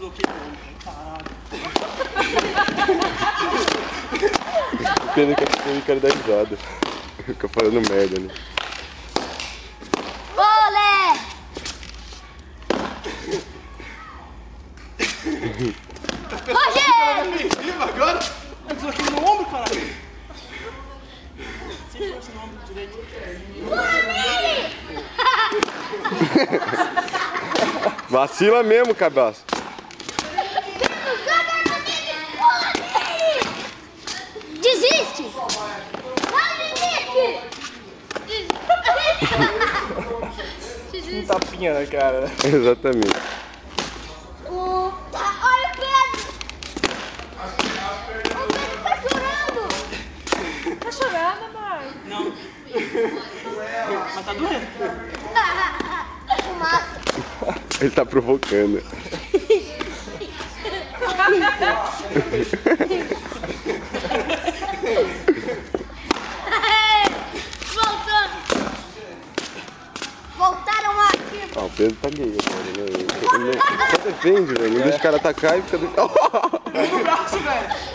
Desloquei o ombro. Caralho. Pena que eu quero dar risada. Fica falando merda, né? Olé! Rogério! Defensiva agora? Eu desloquei no ombro, caralho. Sem força no ombro direito. Vacila mesmo, cabaço. Desiste! Vai, desiste! Um tapinha na cara. Exatamente. Olha o Pedro! O Pedro tá chorando! Tá chorando, mãe? Não. Mas tá doendo. Fumaça! Ele tá provocando. Voltando! Voltaram aqui! Ah, o Pedro tá gay agora, né? Ele só defende, velho. Não deixa o cara atacar e fica... No braço, velho.